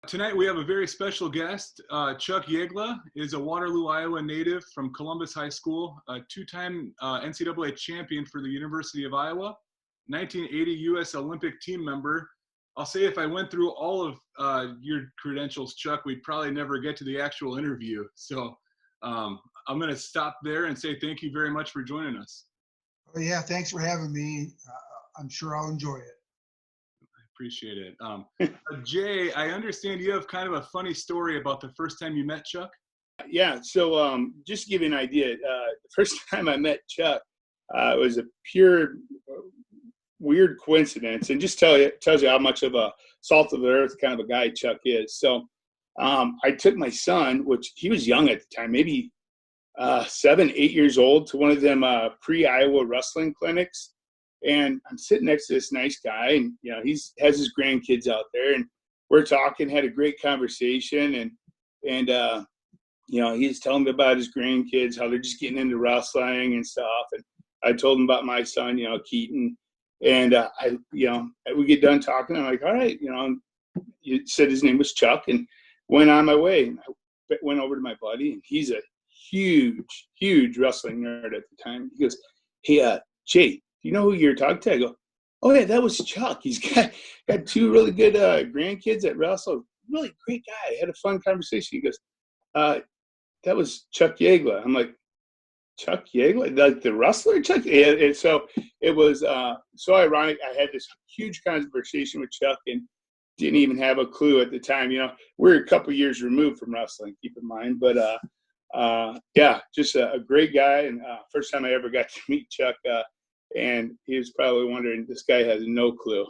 Tonight we have a very special guest. Chuck Yagla is a Waterloo, Iowa native from Columbus High School, a two-time NCAA champion for the University of Iowa, 1980 US Olympic Team member. I'll say if I went through all of your credentials, Chuck, we'd probably never get to the actual interview. So I'm going to stop there and say thank you very much for joining us. Oh, yeah, thanks for having me. I'm sure I'll enjoy it. Appreciate it. Jay, I understand you have kind of a funny story about the first time you met Chuck. Yeah, so just to give you an idea, the first time I met Chuck, it was a pure weird coincidence, and just tells you how much of a salt of the earth kind of a guy Chuck is. So I took my son, which he was young at the time, maybe 7, 8 years old, to one of them pre-Iowa wrestling clinics. And I'm sitting next to this nice guy, and he has his grandkids out there, and we're talking, had a great conversation, and he's telling me about his grandkids, how they're just getting into wrestling and stuff. And I told him about my son, Keaton, and we get done talking. I'm like, all right, you said his name was Chuck, and went on my way. And I went over to my buddy, and he's a huge wrestling nerd at the time. He goes, hey, Jay, do you know who you're talking to? I go, oh, yeah, that was Chuck. He's got 2 really good grandkids that wrestle. Really great guy. Had a fun conversation. He goes, that was Chuck Yagla. I'm like, Chuck Yagla? Like the wrestler Chuck? And so it was so ironic. I had this huge conversation with Chuck and didn't even have a clue at the time. We're a couple years removed from wrestling, keep in mind. But, just a great guy. And first time I ever got to meet Chuck, and he was probably wondering, this guy has no clue.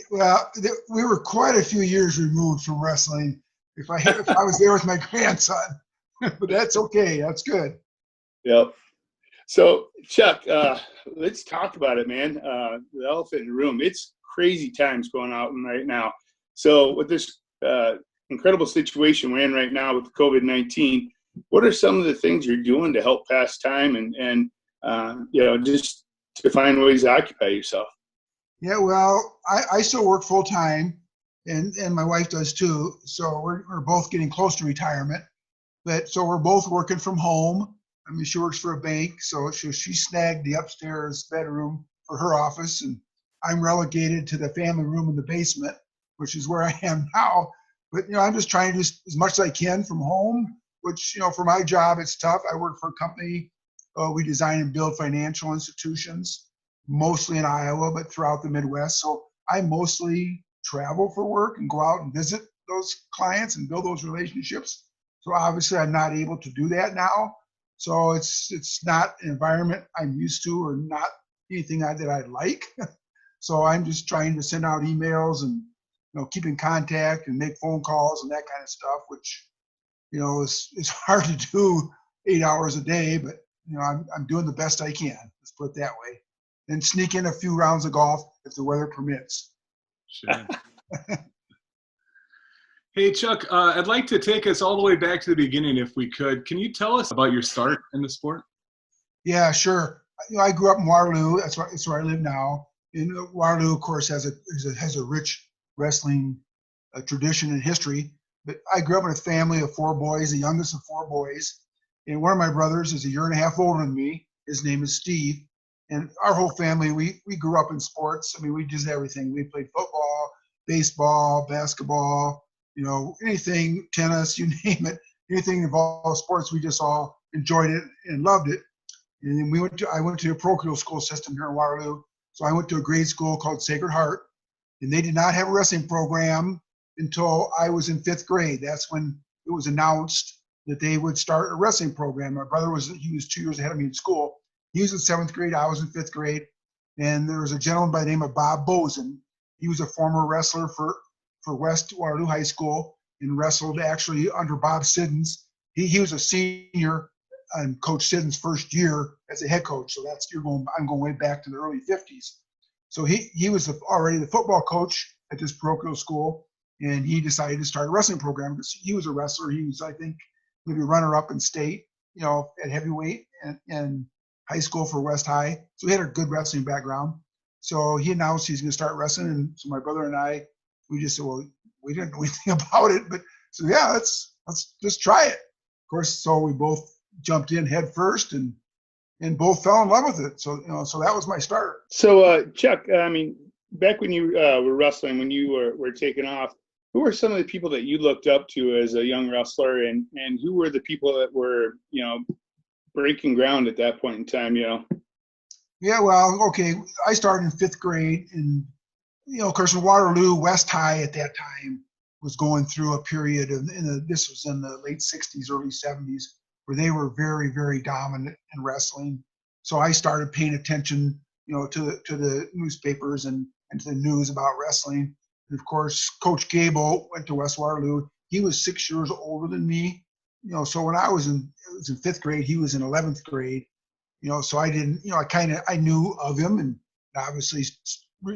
Well, we were quite a few years removed from wrestling. If I was there with my grandson, but that's okay. That's good. Yep. So, Chuck, let's talk about it, man. The elephant in the room. It's crazy times going on right now. So, with this incredible situation we're in right now with COVID-19, what are some of the things you're doing to help pass time and just to find ways to occupy yourself? Yeah, well, I still work full time, and my wife does too. So we're both getting close to retirement, so we're both working from home. I mean, she works for a bank, so she snagged the upstairs bedroom for her office, and I'm relegated to the family room in the basement, which is where I am now. But I'm just trying to do as much as I can from home, which for my job it's tough. I work for a company. We design and build financial institutions, mostly in Iowa, but throughout the Midwest. So I mostly travel for work and go out and visit those clients and build those relationships. So obviously I'm not able to do that now. So it's not an environment I'm used to, or not anything that I like. So I'm just trying to send out emails and keep in contact and make phone calls and that kind of stuff, which it's hard to do 8 hours a day, but I'm doing the best I can. Let's put it that way. And sneak in a few rounds of golf if the weather permits. Sure. Hey, Chuck, I'd like to take us all the way back to the beginning if we could. Can you tell us about your start in the sport? Yeah, sure. I grew up in Waterloo. That's where I live now. And Waterloo, of course, has a rich wrestling tradition and history. But I grew up in a family of 4 boys, the youngest of 4 boys. And one of my brothers is a year and a half older than me. His name is Steve. And our whole family, we grew up in sports. I mean, we did everything. We played football, baseball, basketball, anything, tennis, you name it. Anything involved sports, we just all enjoyed it and loved it. And then I went to a parochial school system here in Waterloo. So I went to a grade school called Sacred Heart. And they did not have a wrestling program until I was in 5th grade. That's when it was announced that they would start a wrestling program. My brother was 2 years ahead of me in school. He was in 7th grade. I was in 5th grade. And there was a gentleman by the name of Bob Bozen. He was a former wrestler for West Waterloo High School and wrestled actually under Bob Siddons. He was a senior in Coach Siddons' first year as a head coach. So I'm going way back to the early 50s. So he was already the football coach at this parochial school, and he decided to start a wrestling program because he was a wrestler. He was, I think, maybe runner-up in state, at heavyweight and high school for West High. So he had a good wrestling background. So he announced he's going to start wrestling, and so my brother and I we just said, well, we didn't know anything about it, but so yeah, let's just try it. Of course, so we both jumped in head first and both fell in love with it. So, so that was my start. So, Chuck, I mean, back when you were wrestling, when you were taking off, who were some of the people that you looked up to as a young wrestler, and who were the people that were, breaking ground at that point in time, Yeah, well, okay. I started in 5th grade, and, of course, in Waterloo, West High at that time was going through a period of, this was in the late 60s, early 70s, where they were very, very dominant in wrestling. So I started paying attention, to the newspapers and to the news about wrestling. And of course, Coach Gable went to West Waterloo. He was 6 years older than me. So when I was in 5th grade, he was in 11th grade. So I didn't, I knew of him, and obviously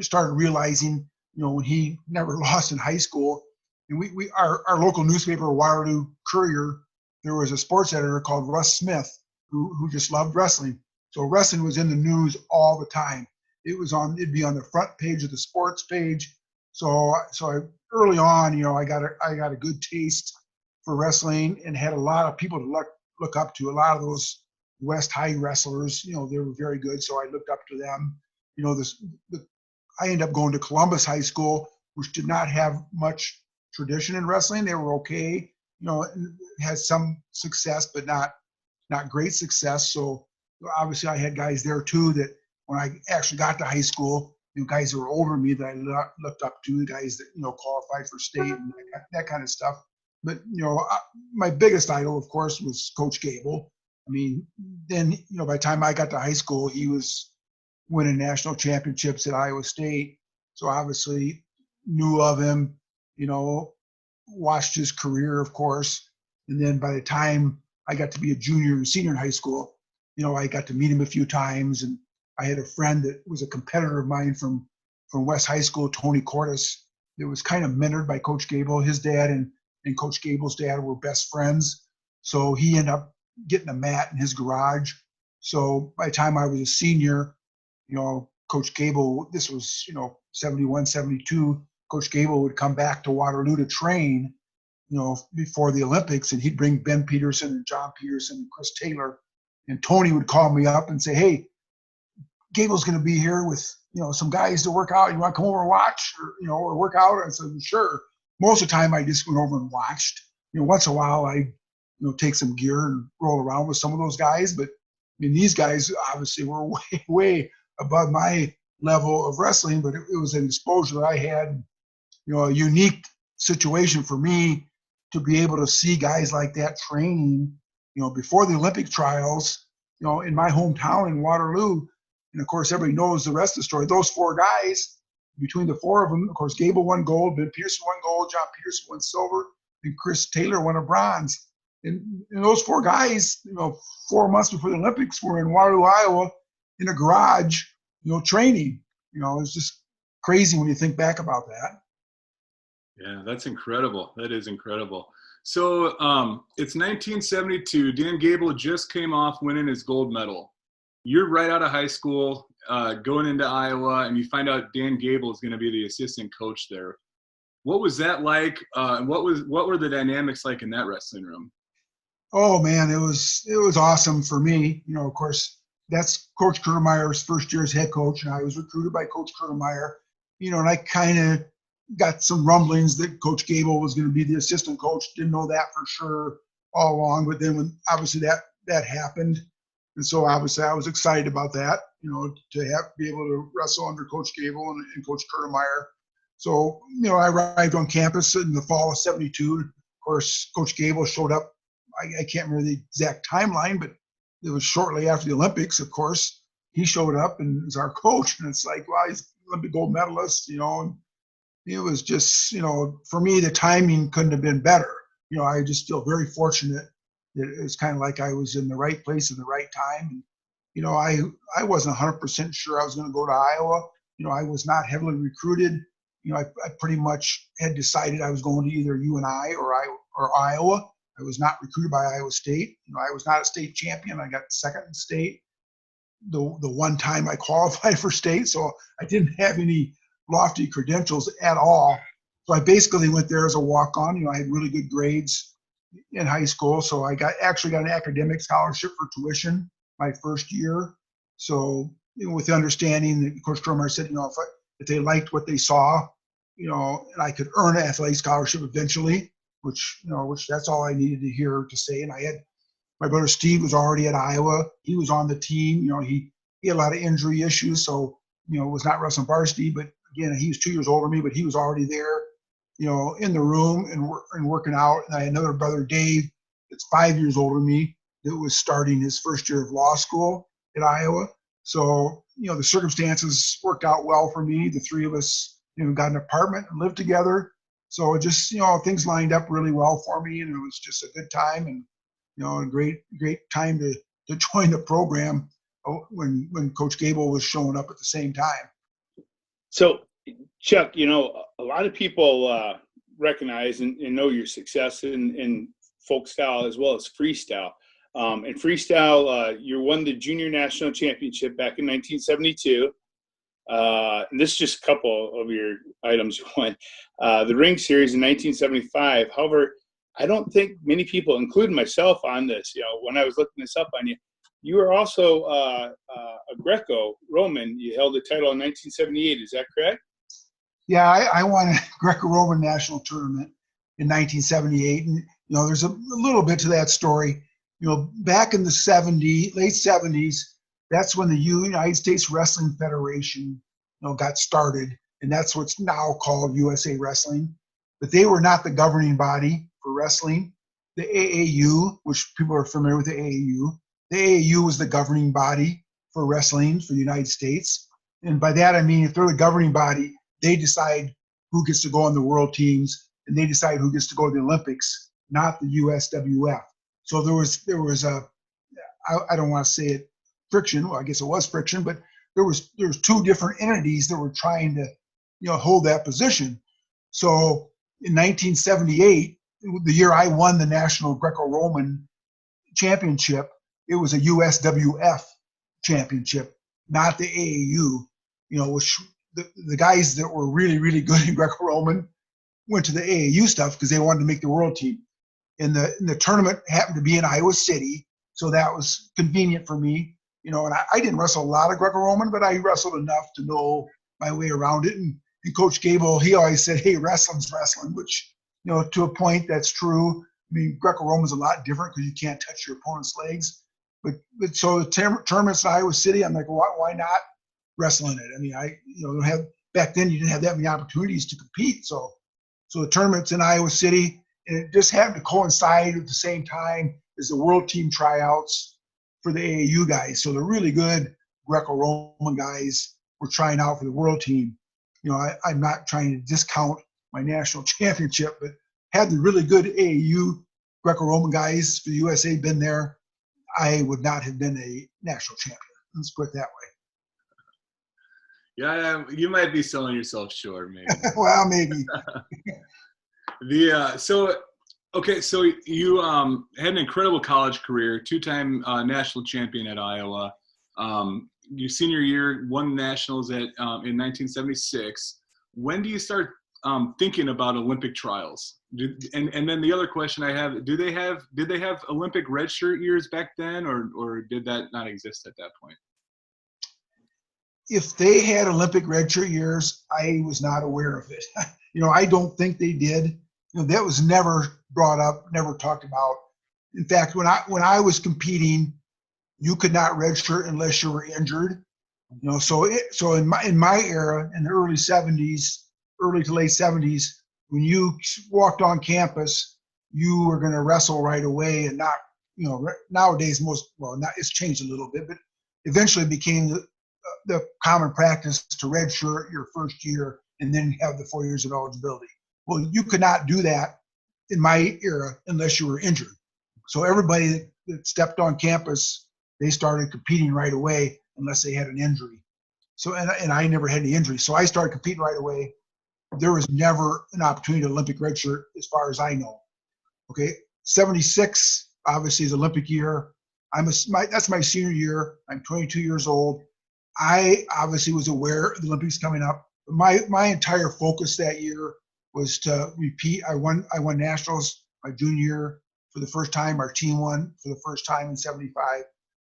started realizing, when he never lost in high school. And our local newspaper, Waterloo Courier, there was a sports editor called Russ Smith who just loved wrestling. So wrestling was in the news all the time. It'd be on the front page of the sports page. So I, early on, I got a good taste for wrestling and had a lot of people to look up to. A lot of those West High wrestlers, they were very good. So I looked up to them. I ended up going to Columbus High School, which did not have much tradition in wrestling. They were okay, had some success, but not great success. So obviously I had guys there too that when I actually got to high school, guys that were older than me that I looked up to, guys that, qualified for state and that kind of stuff. But, my biggest idol, of course, was Coach Gable. I mean, then, by the time I got to high school, he was winning national championships at Iowa State. So obviously knew of him, watched his career, of course. And then by the time I got to be a junior and senior in high school, I got to meet him a few times. And I had a friend that was a competitor of mine from West High School, Tony Cordes, that was kind of mentored by Coach Gable. His dad and Coach Gable's dad were best friends. So he ended up getting a mat in his garage. So by the time I was a senior, Coach Gable, this was, 71, 72, Coach Gable would come back to Waterloo to train, before the Olympics, and he'd bring Ben Peterson and John Peterson and Chris Taylor. And Tony would call me up and say, hey, Gable's going to be here with, some guys to work out. You want to come over and watch or work out? I said, sure. Most of the time I just went over and watched. Once in a while I, take some gear and roll around with some of those guys. But I mean, these guys obviously were way, way above my level of wrestling, but it was an exposure that I had, a unique situation for me to be able to see guys like that training, before the Olympic trials, in my hometown in Waterloo. And of course, everybody knows the rest of the story. Those 4 guys, between the 4 of them, of course, Gable won gold, Ben Pearson won gold, John Peterson won silver, and Chris Taylor won a bronze. And those 4 guys, 4 months before the Olympics, were in Waterloo, Iowa, in a garage, training. It's just crazy when you think back about that. Yeah, that's incredible. That is incredible. So it's 1972. Dan Gable just came off winning his gold medal. You're right out of high school, going into Iowa, and you find out Dan Gable is going to be the assistant coach there. What was that like? What were the dynamics like in that wrestling room? Oh man, it was awesome for me. Of course, that's Coach Kurtemeyer's first year as head coach, and I was recruited by Coach Kurtemeyer. And I kind of got some rumblings that Coach Gable was going to be the assistant coach. Didn't know that for sure all along, but then when obviously that happened, and so obviously I was excited about that. To be able to wrestle under Coach Gable and Coach Kurtemeyer. So I arrived on campus in the fall of '72. Of course, Coach Gable showed up. I can't remember the exact timeline, but it was shortly after the Olympics. Of course, he showed up and was our coach, and it's like, well, he's Olympic gold medalist, and it was just, for me, the timing couldn't have been better. I just feel very fortunate that it's kind of like I was in the right place at the right time. And, I wasn't 100% sure I was going to go to Iowa. I was not heavily recruited. I pretty much had decided I was going to either UNI or Iowa. I was not recruited by Iowa State. I was not a state champion. I got second in state the one time I qualified for state. So I didn't have any lofty credentials at all. So I basically went there as a walk-on. I had really good grades in high school, so I actually got an academic scholarship for tuition my first year. So with the understanding that Coach Stromer said, if they liked what they saw, and I could earn an athletic scholarship eventually, which that's all I needed to hear to say. And I had my brother Steve was already at Iowa. He was on the team. He had a lot of injury issues, so was not wrestling varsity. But again, he was 2 years older than me, but he was already there, in the room and working out. And I had another brother, Dave, that's 5 years older than me, that was starting his first year of law school at Iowa. So the circumstances worked out well for me. The three of us, got an apartment and lived together. So it just, things lined up really well for me, and it was just a good time and a great time to join the program when Coach Gable was showing up at the same time. So, Chuck, a lot of people recognize and know your success in folk style as well as freestyle. In freestyle, you won the junior national championship back in 1972. And this is just a couple of your items you won. The ring series in 1975. However, I don't think many people, including myself on this, when I was looking this up on you, you were also a Greco-Roman. You held the title in 1978. Is that correct? Yeah, I won a Greco-Roman national tournament in 1978. And, there's a little bit to that story. Back in the late 70s, that's when the United States Wrestling Federation, got started. And that's what's now called USA Wrestling. But they were not the governing body for wrestling. The AAU, which people are familiar with the AAU was the governing body for wrestling for the United States. And by that, I mean, if they're the governing body, they decide who gets to go on the world teams, and they decide who gets to go to the Olympics, not the USWF. So there was I don't want to say it friction. Well, I guess it was friction, but there was two different entities that were trying to, hold that position. So in 1978, the year I won the National Greco-Roman Championship, it was a USWF championship, not the AAU, which the guys that were really, really good in Greco-Roman went to the AAU stuff because they wanted to make the world team. And the tournament happened to be in Iowa City, so that was convenient for me. And I didn't wrestle a lot of Greco-Roman, but I wrestled enough to know my way around it. And Coach Gable, he always said, hey, wrestling's wrestling, which, to a point that's true. I mean, Greco-Roman's a lot different because you can't touch your opponent's legs. But so the tournaments in Iowa City, I'm like, why not wrestle in it? I mean, back then you didn't have that many opportunities to compete. So the tournaments in Iowa City, and it just happened to coincide at the same time as the world team tryouts for the AAU guys. So the really good Greco-Roman guys were trying out for the world team. I'm not trying to discount my national championship, but had the really good AAU Greco-Roman guys for the USA been there, I would not have been a national champion. Let's put it that way. Yeah, you might be selling yourself short, maybe. Well, maybe. So you had an incredible college career, two-time national champion at Iowa. Your senior year, won nationals in 1976. When do you start thinking about Olympic trials? And then the other question I have: did they have Olympic redshirt years back then, or did that not exist at that point? If they had Olympic redshirt years, I was not aware of it. I don't think they did. That was never brought up, never talked about. In fact, when I was competing, you could not redshirt unless you were injured. So in my era, in the early 70s, early to late 70s, when you walked on campus, you were going to wrestle right away, and not, nowadays it's changed a little bit, but eventually it became the common practice to redshirt your first year and then have the 4 years of eligibility. Well, you could not do that in my era unless you were injured. So everybody that stepped on campus, they started competing right away unless they had an injury. So, and I never had any injuries. So I started competing right away. There was never an opportunity to Olympic redshirt as far as I know. Okay, 76 obviously is Olympic year. That's my senior year. I'm 22 years old. I obviously was aware of the Olympics coming up. My entire focus that year was to repeat. I won nationals my junior year for the first time. Our team won for the first time in '75.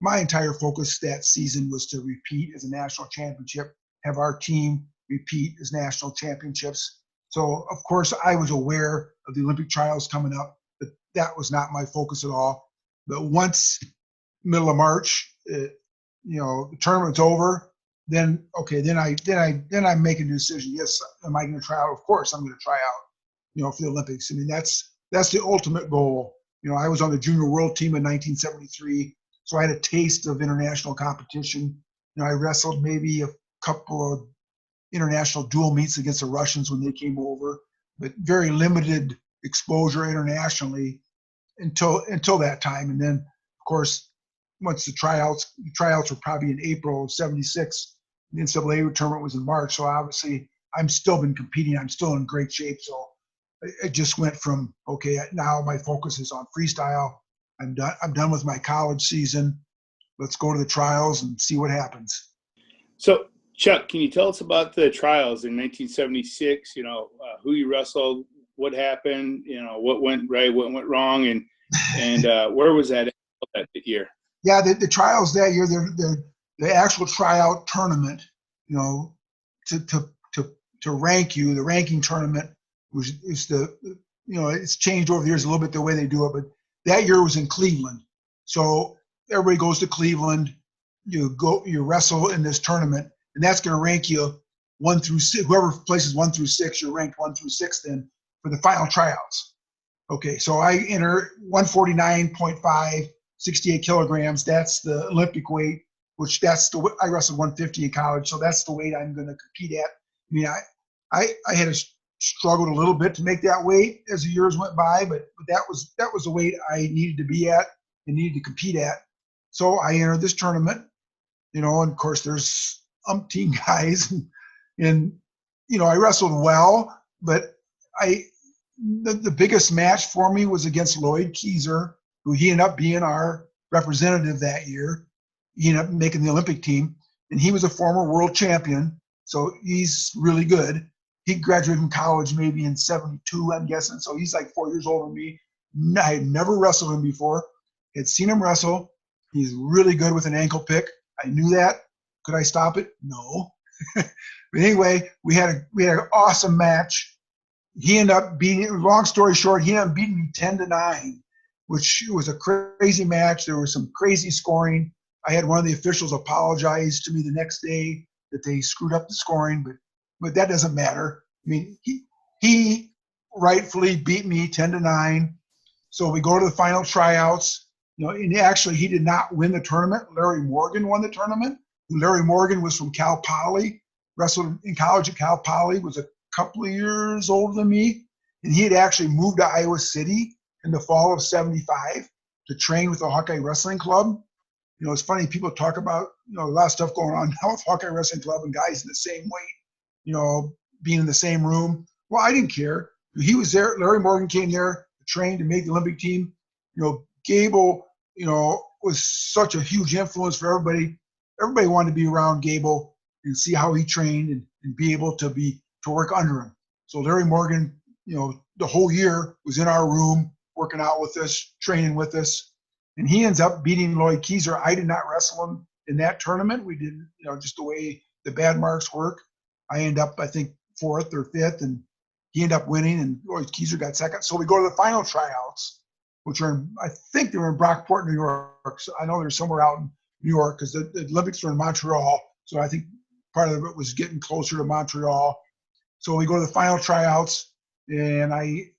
My entire focus that season was to repeat as a national championship, have our team repeat as national championships. So, of course, I was aware of the Olympic trials coming up, but that was not my focus at all. But once middle of March, the tournament's over, then I make a decision. Yes, am I going to try out? Of course, I'm going to try out, for the Olympics. I mean, that's the ultimate goal. I was on the junior world team in 1973, so I had a taste of international competition. I wrestled maybe a couple of international dual meets against the Russians when they came over, but very limited exposure internationally until that time. And then, of course, once the tryouts were probably in April of '76. The NCAA tournament was in March. So obviously, I'm still been competing. I'm still in great shape. So it just went from, okay, now my focus is on freestyle. I'm done with my college season. Let's go to the trials and see what happens. So, Chuck, can you tell us about the trials in 1976? Who you wrestled, what happened, what went right, what went wrong, and where was that year? Yeah, the trials that year, the actual tryout tournament, to rank you, the ranking tournament is it's changed over the years a little bit the way they do it, but that year was in Cleveland. So everybody goes to Cleveland, you wrestle in this tournament, and that's going to rank you 1 through 6. Whoever places 1 through 6, you're ranked 1 through 6 then for the final tryouts. Okay, so I enter 149.5, 68 kilograms. That's the Olympic weight, which I wrestled 150 in college, so that's the weight I'm going to compete at. I mean, I had struggled a little bit to make that weight as the years went by, but that was the weight I needed to be at and needed to compete at. So I entered this tournament, and of course there's umpteen guys, and I wrestled well, but the biggest match for me was against Lloyd Keyser, who he ended up being our representative that year. He ended up making the Olympic team, and he was a former world champion, so he's really good. He graduated from college maybe in '72, I'm guessing, so he's like 4 years older than me. I had never wrestled him before. Had seen him wrestle. He's really good with an ankle pick. I knew that. Could I stop it? No. But anyway, we had an awesome match. He ended up beating, long story short, he ended up beating me 10-9, which was a crazy match. There was some crazy scoring. I had one of the officials apologize to me the next day that they screwed up the scoring, but that doesn't matter. I mean, he rightfully beat me 10-9. So we go to the final tryouts. And actually he did not win the tournament. Larry Morgan won the tournament. Larry Morgan was from Cal Poly, wrestled in college at Cal Poly, was a couple of years older than me, and he had actually moved to Iowa City in the fall of '75 to train with the Hawkeye Wrestling Club. It's funny, people talk about a lot of stuff going on now with Hawkeye Wrestling Club and guys in the same weight, being in the same room. Well, I didn't care. He was there. Larry Morgan came there to train to make the Olympic team. Gable, was such a huge influence for everybody. Everybody wanted to be around Gable and see how he trained and be able to work under him. So Larry Morgan, the whole year was in our room working out with us, training with us, and he ends up beating Lloyd Keyser. I did not wrestle him in that tournament. We didn't, just the way the bad marks work. I end up, I think, 4th or 5th, and he ended up winning, and Lloyd Keyser got 2nd. So we go to the final tryouts, which I think they were in Brockport, New York. So I know they're somewhere out in New York because the Olympics were in Montreal. So I think part of it was getting closer to Montreal. So we go to the final tryouts, and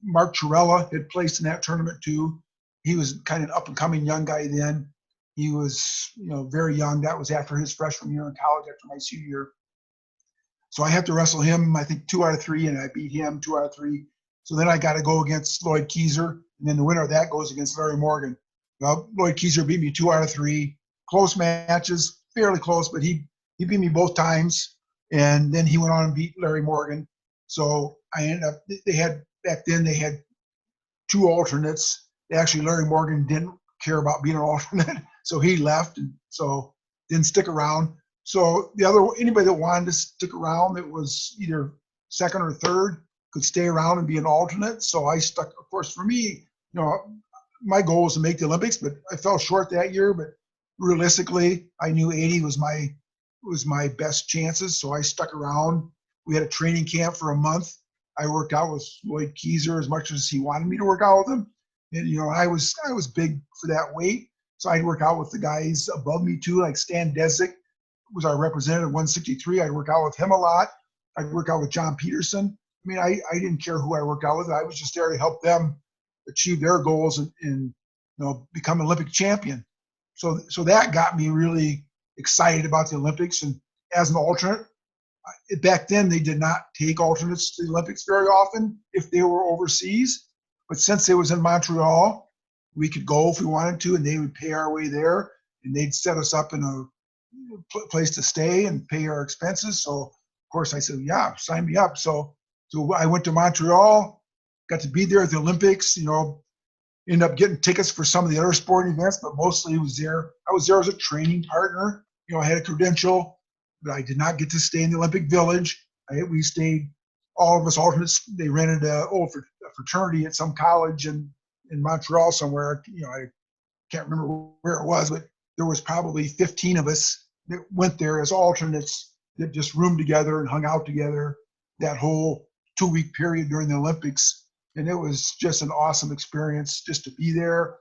Mark Chiarella had placed in that tournament too. He was kind of an up-and-coming young guy then. He was, very young. That was after his freshman year in college, after my senior year. So I have to wrestle him, I think, 2 out of 3, and I beat him 2 out of 3. So then I got to go against Lloyd Keyser, and then the winner of that goes against Larry Morgan. Well, Lloyd Keyser beat me 2 out of 3. Close matches, fairly close, but he beat me both times, and then he went on and beat Larry Morgan. So I ended up, back then they had 2 alternates. Actually, Larry Morgan didn't care about being an alternate, so he left, and so didn't stick around. So anybody that wanted to stick around, it was either 2nd or 3rd, could stay around and be an alternate. So I stuck, of course, for me, my goal was to make the Olympics, but I fell short that year. But realistically, I knew 80 was my best chances. So I stuck around. We had a training camp for a month. I worked out with Lloyd Keyser as much as he wanted me to work out with him. And, I was big for that weight. So I'd work out with the guys above me too, like Stan Desik was our representative, 163. I'd work out with him a lot. I'd work out with John Peterson. I mean, I didn't care who I worked out with. I was just there to help them achieve their goals and become Olympic champion. So that got me really excited about the Olympics. And as an alternate, back then they did not take alternates to the Olympics very often if they were overseas. But since it was in Montreal, we could go if we wanted to, and they would pay our way there, and they'd set us up in a place to stay and pay our expenses. So of course I said, yeah, sign me up. So I went to Montreal, got to be there at the Olympics, ended up getting tickets for some of the other sporting events, but mostly I was there as a training partner. I had a credential, but I did not get to stay in the Olympic Village. We stayed, all of us alternates, they rented a fraternity at some college in Montreal somewhere. I can't remember where it was, but there was probably 15 of us that went there as alternates that just roomed together and hung out together that whole 2-week period during the Olympics. And it was just an awesome experience just to be there.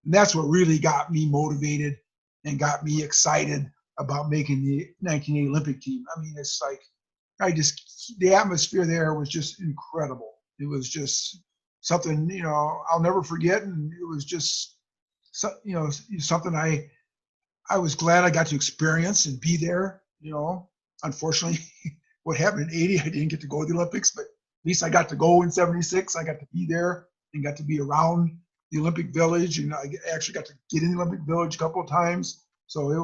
And that's what really got me motivated and got me excited about making the 1980 Olympic team. I mean, it's like, the atmosphere there was just incredible. It was just something, I'll never forget. And it was just, something I was glad I got to experience and be there. Unfortunately, what happened in 80, I didn't get to go to the Olympics, but at least I got to go in 76. I got to be there and got to be around the Olympic Village. And I actually got to get in the Olympic Village a couple of times. So it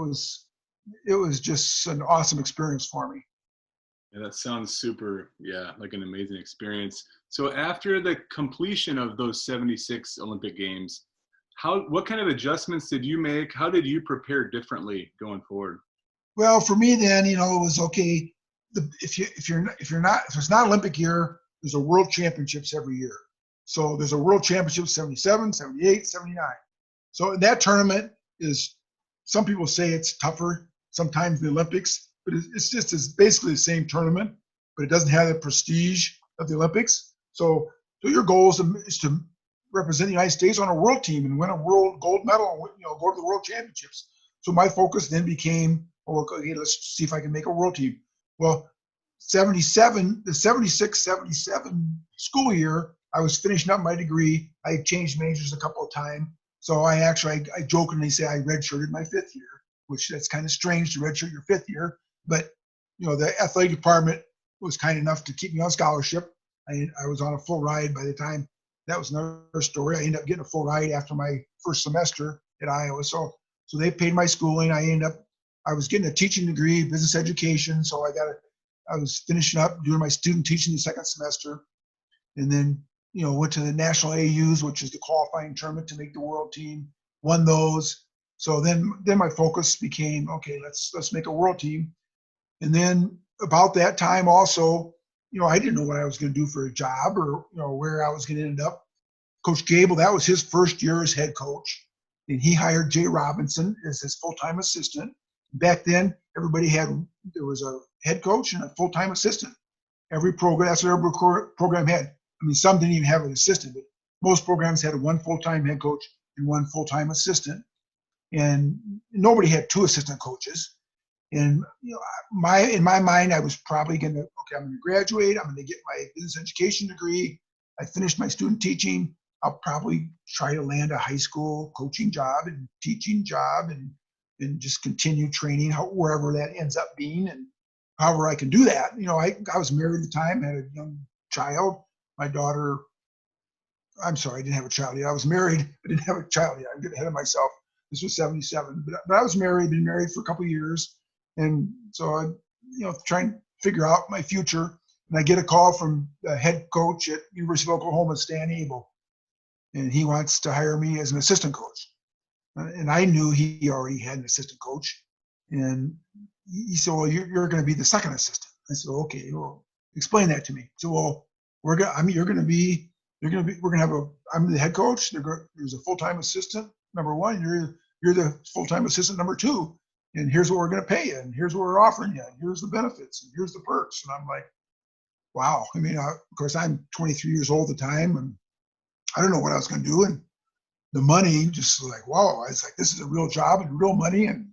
was just an awesome experience for me. Yeah, that sounds super, like an amazing experience. So after the completion of those 76 Olympic Games, what kind of adjustments did you make? How did you prepare differently going forward? Well, for me then, it was okay. If it's not Olympic year, there's a World Championships every year. So there's a World Championship 77, 78, 79. So that tournament is, some people say it's tougher sometimes the Olympics, but it's basically the same tournament, but it doesn't have the prestige of the Olympics. So your goal is to represent the United States on a world team and win a world gold medal and go to the World Championships. So my focus then became, okay, let's see if I can make a world team. Well, the 76-77 school year, I was finishing up my degree. I had changed majors a couple of times. So I jokingly say I redshirted my 5th year, which that's kind of strange to redshirt your 5th year. But, the athletic department was kind enough to keep me on scholarship. I was on a full ride by the time. That was another story. I ended up getting a full ride after my first semester at Iowa. So they paid my schooling. I was getting a teaching degree, business education. So I was finishing up doing my student teaching the second semester, and then, went to the national AUs, which is the qualifying tournament to make the world team, won those. So then my focus became, okay, let's make a world team. And then about that time also, I didn't know what I was going to do for a job or, where I was going to end up. Coach Gable, that was his first year as head coach. And he hired Jay Robinson as his full-time assistant. Back then, there was a head coach and a full-time assistant. Every program, that's what every program had. I mean, some didn't even have an assistant, but most programs had one full-time head coach and one full-time assistant. And nobody had 2 assistant coaches. And in my mind, I was probably I'm going to graduate. I'm going to get my business education degree. I finished my student teaching. I'll probably try to land a high school coaching job and teaching job and just continue training wherever that ends up being and however I can do that. I was married at the time, had a young child. My daughter, I'm sorry, I didn't have a child yet. I was married, but didn't have a child yet. I'm getting ahead of myself. This was 77, but I was married, been married for a couple of years. And so I, trying to figure out my future. And I get a call from the head coach at University of Oklahoma, Stan Abel. And he wants to hire me as an assistant coach. And I knew he already had an assistant coach. And he said, well, you're going to be the second assistant. I said, okay, well, explain that to me. So, well, we're gonna have I'm the head coach. There's a full-time assistant number one. You're the full-time assistant number two, and here's what we're gonna pay you, and here's what we're offering you, and here's the benefits, and here's the perks. And I'm like, wow. I mean, of course, I'm 23 years old at the time, and I don't know what I was gonna do, and the money just like, wow. I was like, this is a real job and real money, and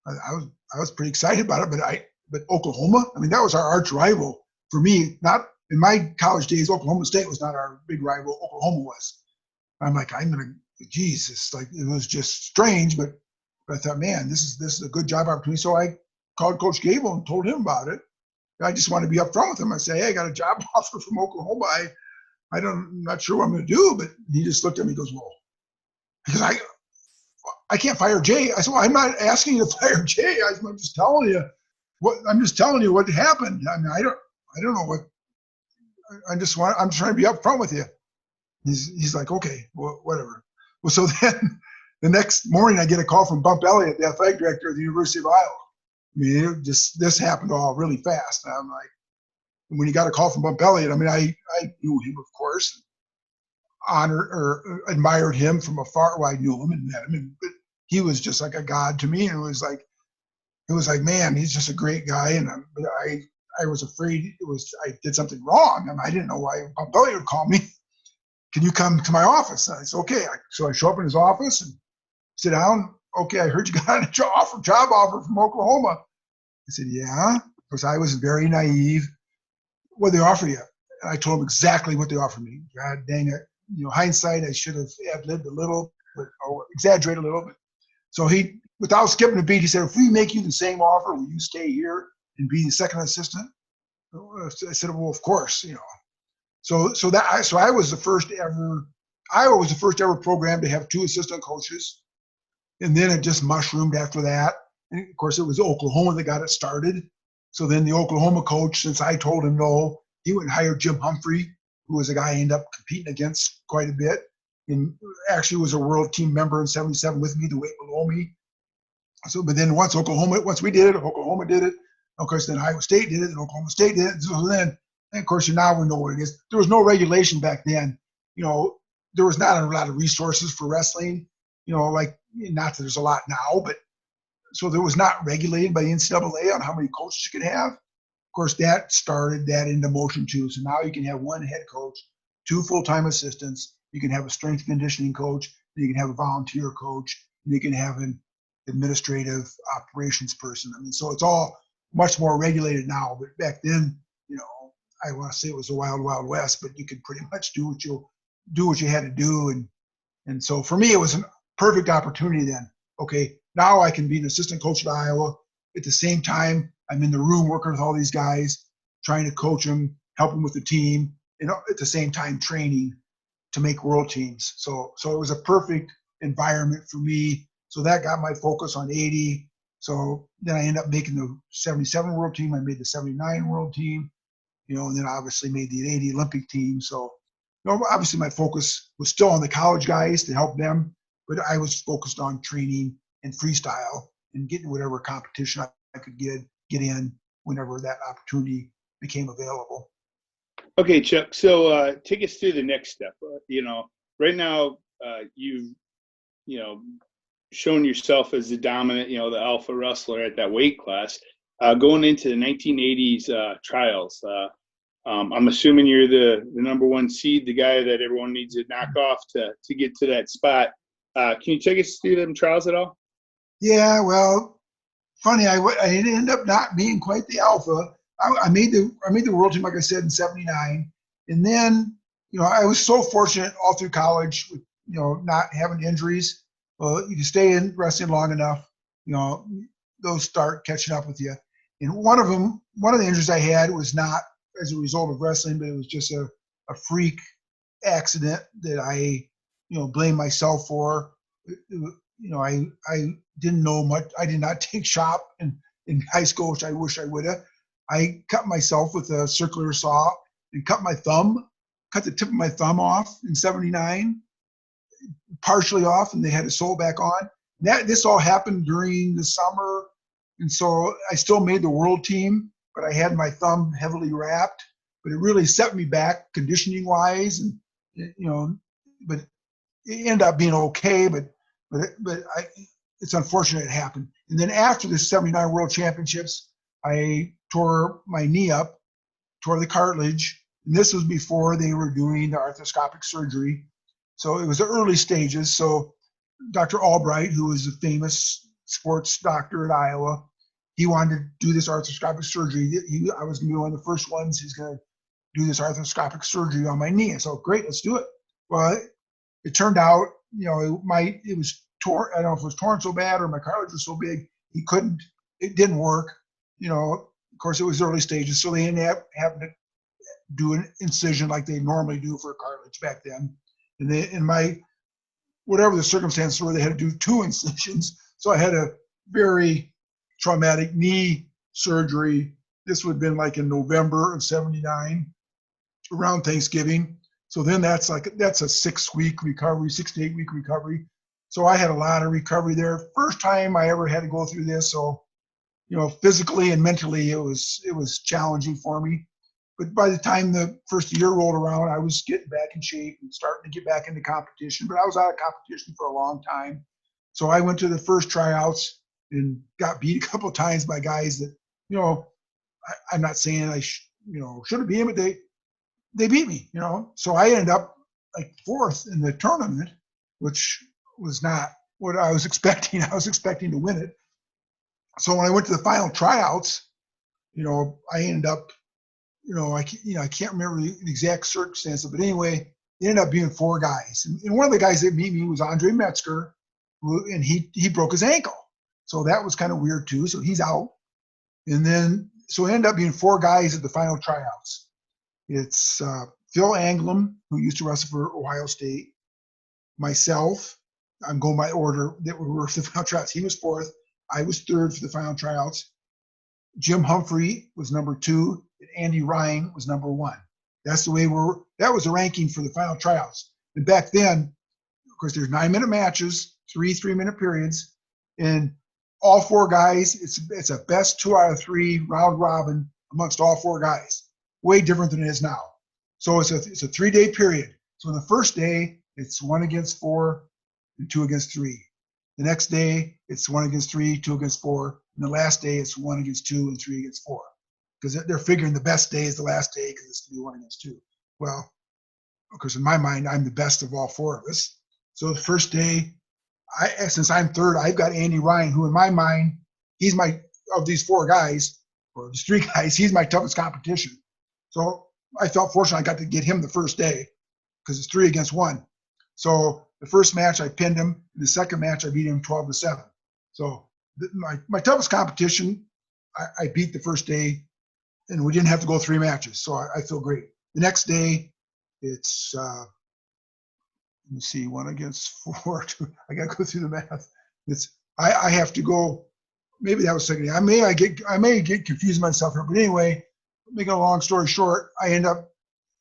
I was pretty excited about it. But Oklahoma, I mean, that was our arch rival for me. Not in my college days, Oklahoma State was not our big rival. Oklahoma was. I'm like, Jesus, like it was just strange, but I thought, man, this is a good job opportunity. So I called Coach Gable and told him about it. I just want to be upfront with him. I say, hey, I got a job offer from Oklahoma. I'm not sure what I'm going to do, but he just looked at me and goes, well, because I can't fire Jay. I said, well, I'm not asking you to fire Jay. I'm just telling you what happened. I mean, I don't know what. I'm trying to be upfront with you. He's like, okay, well, whatever. Well, so then the next morning I get a call from Bump Elliott, the athletic director of the University of Iowa. I mean, this happened all really fast. And I'm like, when he got a call from Bump Elliott, I mean, I knew him, of course, honored or admired him from afar. Well, I knew him and met him, but he was just like a god to me. And it was like, man, he's just a great guy. And I was afraid I did something wrong. I mean, I didn't know why Bump Elliott would call me. Can you come to my office? And I said, okay. So I show up in his office and sit down. Okay, I heard you got a job offer from Oklahoma. I said, yeah, because I was very naive. What did they offer you? And I told him exactly what they offered me. God dang it. Hindsight, I should have ad-libbed a little, or exaggerated a little bit. So he, without skipping a beat, he said, if we make you the same offer, will you stay here and be the second assistant? I said, well, of course, So I was the first ever. Iowa was the first ever program to have two assistant coaches, and then it just mushroomed after that. And of course, it was Oklahoma that got it started. So then the Oklahoma coach, since I told him no, he went and hired Jim Humphrey, who was a guy I ended up competing against quite a bit, and actually was a world team member in '77 with me, the weight below me. So, but then once we did it, Oklahoma did it. Of course, then Iowa State did it, and Oklahoma State did it. So then, and of course, now we know what it is. There was no regulation back then. There was not a lot of resources for wrestling. Like, not that there's a lot now, but so there was not regulated by the NCAA on how many coaches you could have. Of course, that started that into motion too. So now you can have one head coach, two full-time assistants. You can have a strength and conditioning coach. You can have a volunteer coach. And you can have an administrative operations person. I mean, so it's all much more regulated now. But back then, I want to say it was the wild, wild west, but you could pretty much do what you had to do. And so for me, it was a perfect opportunity then. Okay, now I can be an assistant coach at Iowa. At the same time, I'm in the room working with all these guys, trying to coach them, help them with the team, and at the same time training to make world teams. So it was a perfect environment for me. So that got my focus on 80. So then I ended up making the 77 world team. I made the 79 world team, and then obviously made the 80 Olympic team. So obviously my focus was still on the college guys to help them, but I was focused on training and freestyle and getting whatever competition I could get in whenever that opportunity became available. Okay, Chuck. So take us through the next step. Right now you've shown yourself as the dominant, the alpha wrestler at that weight class. Going into the 1980s trials, I'm assuming you're the number one seed, the guy that everyone needs to knock off to get to that spot. Can you take us through them trials at all? Yeah, well, funny, I ended end up not being quite the alpha. I made the world team, like I said, in '79, and then I was so fortunate all through college with not having injuries. Well, you can stay in wrestling long enough, those start catching up with you. And one of the injuries I had was not as a result of wrestling, but it was just a freak accident that I blame myself for. I didn't know much. I did not take shop in high school, which I wish I would have. I cut myself with a circular saw and cut the tip of my thumb off in '79, partially off, and they had to sew back on. This all happened during the summer, and so I still made the world team, but I had my thumb heavily wrapped. but it really set me back conditioning wise, and but it ended up being okay. But it's unfortunate it happened. And then after the '79 World Championships, I tore my knee up, tore the cartilage, and this was before they were doing the arthroscopic surgery. So it was the early stages. So Dr. Albright, who was a famous sports doctor at Iowa, he wanted to do this arthroscopic surgery. I was going to be one of the first ones. He's going to do this arthroscopic surgery on my knee. And so, great, let's do it. Well, it turned out, it was torn. I don't know if it was torn so bad or my cartilage was so big, it didn't work. Of course, it was early stages. So they ended up having to do an incision like they normally do for a cartilage back then. And whatever the circumstances were, they had to do 2 incisions. So I had a very traumatic knee surgery. This would have been like in November of '79, around Thanksgiving. So then that's a 6-week recovery, 6 to 8 week recovery. So I had a lot of recovery there. First time I ever had to go through this. So, physically and mentally, it was challenging for me. But by the time the first year rolled around, I was getting back in shape and starting to get back into competition. But I was out of competition for a long time. So I went to the first tryouts and got beat a couple of times by guys that, I'm not saying I shouldn't beat them, but they beat me, So I ended up like 4th in the tournament, which was not what I was expecting. I was expecting to win it. So when I went to the final tryouts, I ended up, I can't remember the exact circumstances, but anyway, it ended up being 4 guys. And one of the guys that beat me was Andre Metzger, and he broke his ankle. So that was kind of weird too. So he's out. And then, so it ended up being 4 guys at the final tryouts. It's Phil Anglem, who used to wrestle for Ohio State, myself. I'm going by order that we were for the final tryouts. He was 4th. I was 3rd for the final tryouts. Jim Humphrey was number 2, and Andy Ryan was number 1. That's the way that was the ranking for the final tryouts. And back then, of course, there's 9-minute matches, 3 3-minute periods, and all 4 guys, it's a best 2 out of 3 round robin amongst all 4 guys. Way different than it is now. So it's a 3-day period. So in the first day, it's 1 against 4 and 2 against 3. The next day, it's 1 against 3, 2 against 4. And the last day, it's 1 against 2 and 3 against 4. Because they're figuring the best day is the last day because it's going to be 1 against 2. Well, of course, in my mind, I'm the best of all 4 of us. So the first day, since I'm 3rd, I've got Andy Ryan, who in my mind, he's of these 4 guys, or these 3 guys, he's my toughest competition. So I felt fortunate I got to get him the first day because it's 3 against 1. So the first match I pinned him. The second match I beat him 12-7. So my toughest competition, I beat the first day, and we didn't have to go 3 matches. So I feel great. The next day, it's let me see, 1 against 4. I got to go through the math. I have to go. Maybe that was second day. I may get confused myself here, but anyway, making a long story short, I end up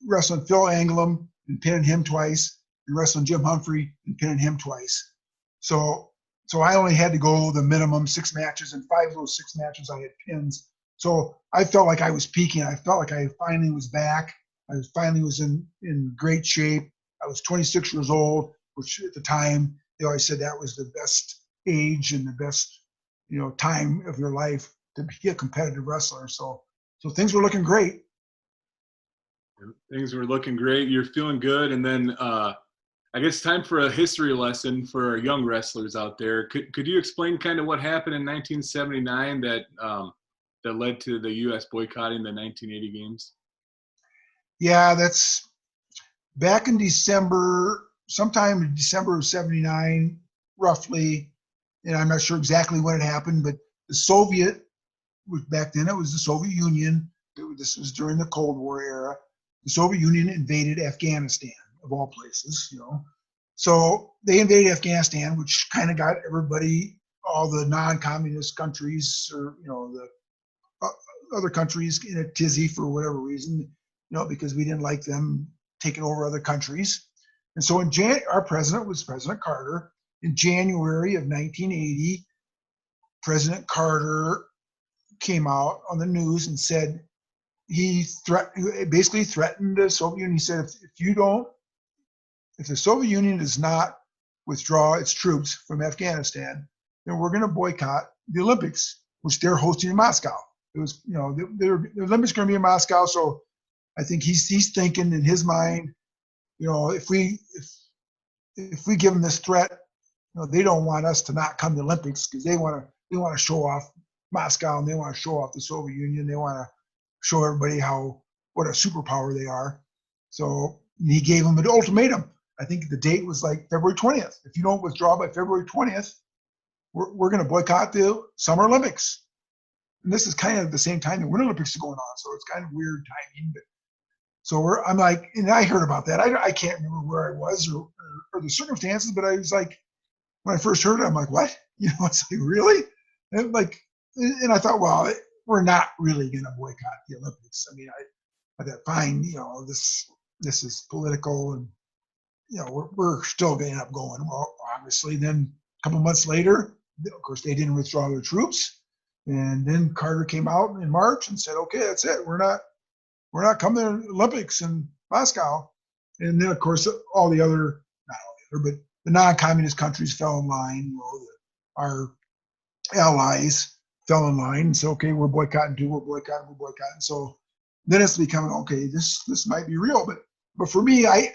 wrestling Phil Anglem and pinning him twice, and wrestling Jim Humphrey and pinning him twice. So I only had to go the minimum 6 matches, and 5 of those 6 matches I had pins. So I felt like I was peaking. I felt like I finally was back. I finally was in great shape. I was 26 years old, which at the time they always said that was the best age and the best time of your life to be a competitive wrestler. So things were looking great. Things were looking great. You're feeling good, and then I guess time for a history lesson for our young wrestlers out there. Could you explain kind of what happened in 1979 that led to the U.S. boycotting the 1980 games? Yeah, that's back in December, sometime in December of '79, roughly, and I'm not sure exactly when it happened, but the Soviet, back then it was the Soviet Union. This was during the Cold War era. The Soviet Union invaded Afghanistan, of all places, So they invaded Afghanistan, which kind of got everybody, all the non-communist countries, or the other countries, in a tizzy for whatever reason, because we didn't like them taking over other countries. And so our president was President Carter. In January of 1980, President Carter came out on the news and said, basically threatened the Soviet Union. He said, if the Soviet Union does not withdraw its troops from Afghanistan, then we're going to boycott the Olympics, which they're hosting in Moscow. It was, the Olympics are going to be in Moscow. So I think he's thinking in his mind, if we give them this threat, they don't want us to not come to the Olympics because they want to show off Moscow and they want to show off the Soviet Union. They want to show everybody what a superpower they are. So he gave them an ultimatum. I think the date was like February 20th. If you don't withdraw by February 20th, we're going to boycott the Summer Olympics. And this is kind of the same time the Winter Olympics are going on, so it's kind of weird timing. But so I'm like, and I heard about that. I can't remember where I was or the circumstances, but I was like, when I first heard it, I'm like, what? It's like, really? And I thought, well, we're not really going to boycott the Olympics. I mean, I thought, fine, this is political, and we're still going to end up going. Well, obviously, then a couple months later, of course, they didn't withdraw their troops, and then Carter came out in March and said, okay, that's it. We're not coming to the Olympics in Moscow. And then, of course, all the other, not all the other, but the non-communist countries fell in line. Our allies fell in line and said, okay, we're boycotting too, we're boycotting. So then it's becoming, okay, this might be real. But for me, I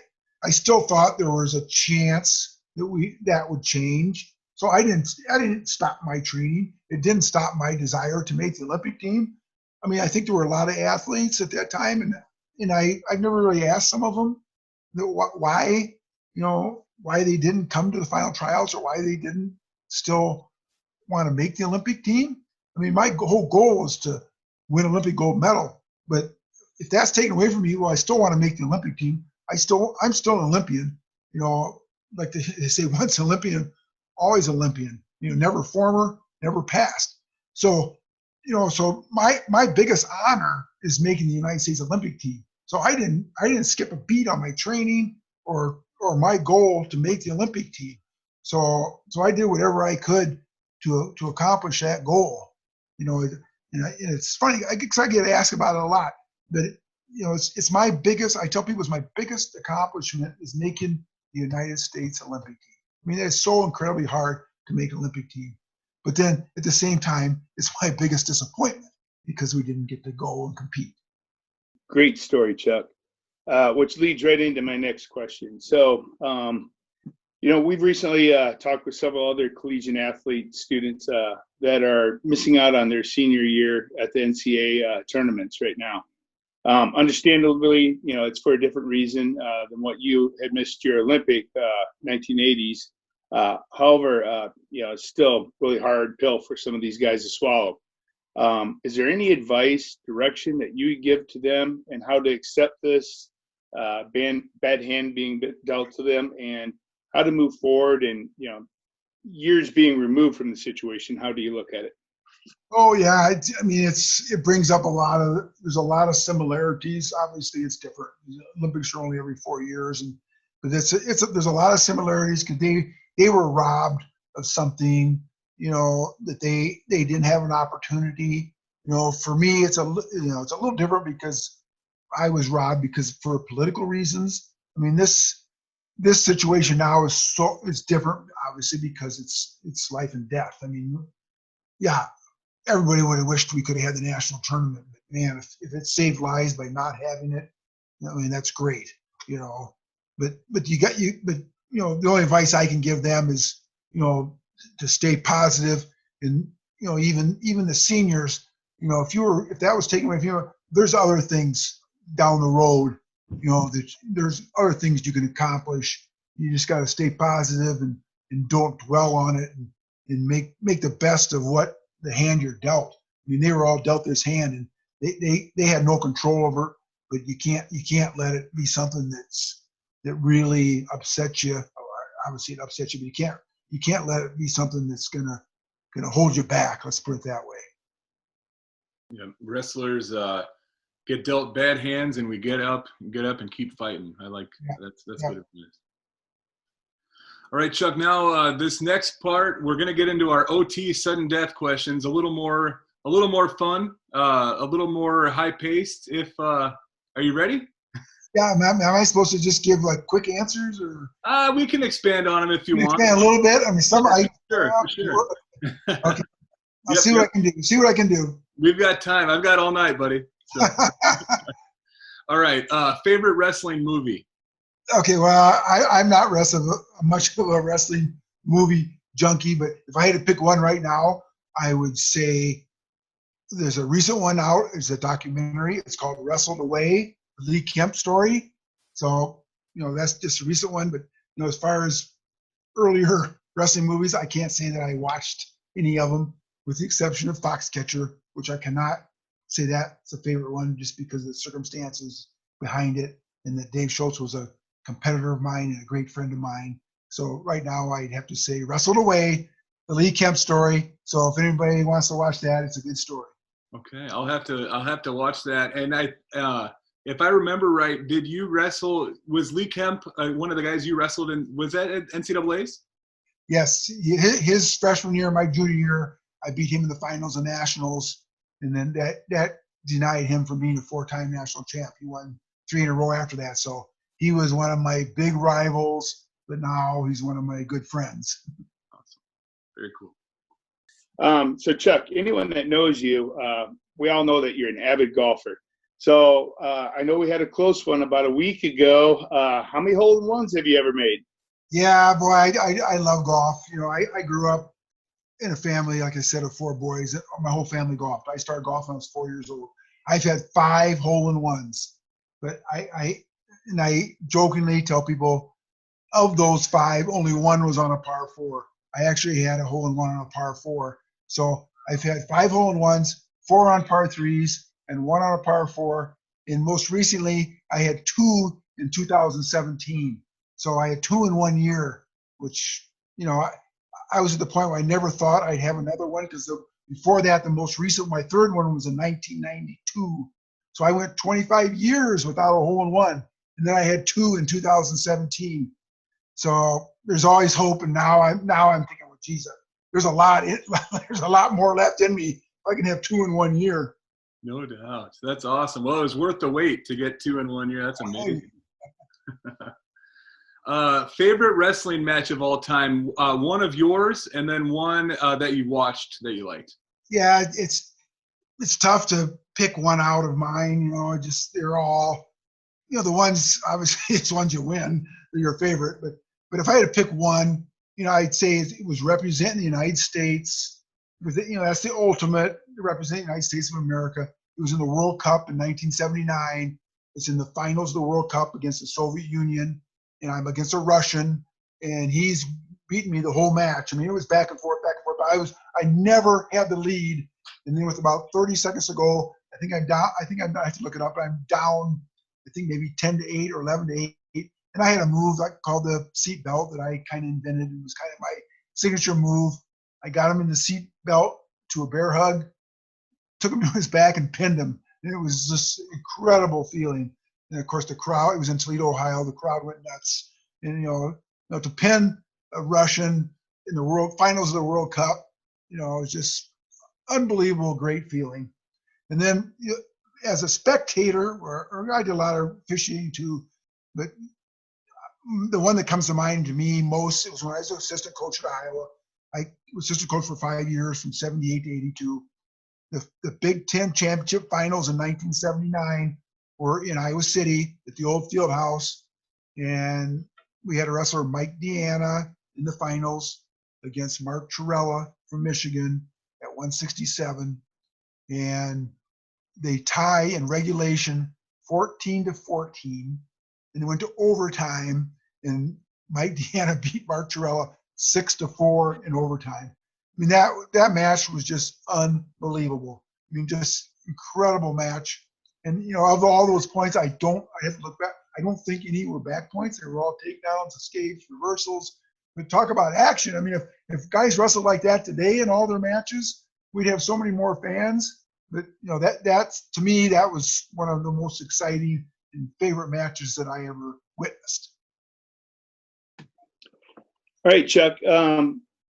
still thought there was a chance that would change. So I didn't stop my training. It didn't stop my desire to make the Olympic team. I mean, I think there were a lot of athletes at that time, and I've never really asked some of them why they didn't come to the final tryouts or why they didn't still want to make the Olympic team. I mean, my whole goal was to win Olympic gold medal, but if that's taken away from me, well, I still want to make the Olympic team. I'm still an Olympian. Like they say, once Olympian, always Olympian. Never former, never past. So, so my biggest honor is making the United States Olympic team. So I didn't skip a beat on my training or my goal to make the Olympic team. So I did whatever I could to accomplish that goal. And it's funny, I get asked about it a lot, but it's my biggest. I tell people it's my biggest accomplishment is making the United States Olympic team. I mean, it's so incredibly hard to make an Olympic team, but then at the same time, it's my biggest disappointment because we didn't get to go and compete. Great story, Chuck. Which leads right into my next question. So, we've recently talked with several other collegiate athlete students that are missing out on their senior year at the NCAA tournaments right now. Understandably, it's for a different reason than what you had missed your Olympic 1980s. However, it's still really hard pill for some of these guys to swallow. Is there any advice, direction that you would give to them and how to accept this bad hand being dealt to them and how to move forward and, years being removed from the situation? How do you look at it? Oh yeah, it brings up there's a lot of similarities. Obviously, it's different. Olympics are only every 4 years, but there's a lot of similarities because they were robbed of something, that they didn't have an opportunity. For me, it's a little different because I was robbed because for political reasons. I mean, this situation now is different, obviously, because it's life and death. I mean, yeah. Everybody would have wished we could have had the national tournament, but man, if it saved lives by not having it, I mean, that's great, But the only advice I can give them is, to stay positive, and even the seniors, if that was taken away from you, there's other things down the road, there's other things you can accomplish. You just got to stay positive and don't dwell on it and make the best of what the hand you're dealt. I mean, they were all dealt this hand, and they had no control over it. But you can't let it be something that really upsets you. Obviously, it upsets you, but you can't let it be something that's gonna hold you back. Let's put it that way. Yeah, wrestlers get dealt bad hands, and we get up and keep fighting. I like that's good advice. All right, Chuck, now this next part, we're going to get into our OT sudden death questions, a little more a little more fun, a little more high paced. Are you ready? Yeah, am I supposed to just give like quick answers, or We can expand on them if you can you want. expand a little bit? I mean, some I Sure, for sure. okay. I'll Yep, see what I can do. See what I can do. We've got time. I've got all night, buddy. So. All right. Favorite wrestling movie? Okay, well, I'm not much of a wrestling movie junkie, but if I had to pick one right now, I would say there's a recent one out. It's a documentary. It's called Wrestled Away, the Lee Kemp story. So, that's just a recent one. But, as far as earlier wrestling movies, I can't say that I watched any of them, with the exception of Foxcatcher, which I cannot say that's a favorite one just because of the circumstances behind it, and that Dave Schultz was a competitor of mine and a great friend of mine. So right now I'd have to say Wrestled Away, the Lee Kemp story. So if anybody wants to watch that, it's a good story. Okay, I'll have to watch that. And if I remember right, did you wrestle? Was Lee Kemp one of the guys you wrestled in? Was that at NCAA's? Yes, his freshman year, my junior year, I beat him in the finals and nationals, and then that denied him from being a 4-time national champ. He won 3 in a row after that. So he was one of my big rivals, but now he's one of my good friends. Awesome. Very cool. So Chuck, anyone that knows you, we all know that you're an avid golfer. So I know we had a close one about a week ago. How many hole-in-ones have you ever made? Yeah, boy, I love golf. I grew up in a family, like I said, of 4 boys. My whole family golfed. I started golfing when I was 4 years old. I've had 5 hole-in-ones, but I jokingly tell people, of those 5, only 1 was on a par 4. I actually had a hole-in-one on a par 4. So I've had 5 hole-in-ones, 4 on par 3s, and 1 on a par 4. And most recently, I had 2 in 2017. So I had 2 in 1 year, which, I was at the point where I never thought I'd have another one, because before that, the most recent, my 3rd one was in 1992. So I went 25 years without a hole-in-one, and then I had 2 in 2017. So there's always hope, and now I'm thinking, well, geez, there's a lot more left in me if I can have 2 in 1 year. No doubt. That's awesome. Well, it was worth the wait to get 2 in 1 year. That's amazing. Favorite wrestling match of all time, one of yours, and then one that you watched that you liked. Yeah, it's tough to pick one out of mine. They're all, the ones, obviously it's ones you win, they're your favorite. But if I had to pick one, I'd say it was representing the United States. That's the ultimate, representing the United States of America. It was in the World Cup in 1979. It's in the finals of the World Cup against the Soviet Union, and I'm against a Russian, and he's beaten me the whole match. I mean, it was back and forth, but I never had the lead. And then with about 30 seconds to go, I think I'm down. I have to look it up, but I'm down, I think maybe 10-8 or 11-8. And I had a move called the seat belt that I kind of invented. It was kind of my signature move. I got him in the seat belt to a bear hug, took him to his back and pinned him. And it was just an incredible feeling. And of course, the crowd, it was in Toledo, Ohio, the crowd went nuts. And, to pin a Russian in the World Finals of the World Cup, it was just unbelievable, great feeling. And then as a spectator, or I did a lot of officiating too, but the one that comes to mind to me most, it was when I was an assistant coach at Iowa. I was assistant coach for 5 years, from 78 to 82. The Big Ten championship finals in 1979 were in Iowa City at the old field house. And we had a wrestler, Mike Deanna, in the finals against Mark Chiarella from Michigan at 167. And they tie in regulation 14-14. And it went to overtime, and Mike Deanna beat Mark Chiarella 6-4 in overtime. I mean, that match was just unbelievable. I mean, just incredible match. And, of all those points, I have to look back. I don't think any were back points. They were all takedowns, escapes, reversals. But talk about action. I mean, if guys wrestled like that today in all their matches, we'd have so many more fans. But, that's, to me, that was one of the most exciting and favorite matches that I ever witnessed. All right, Chuck.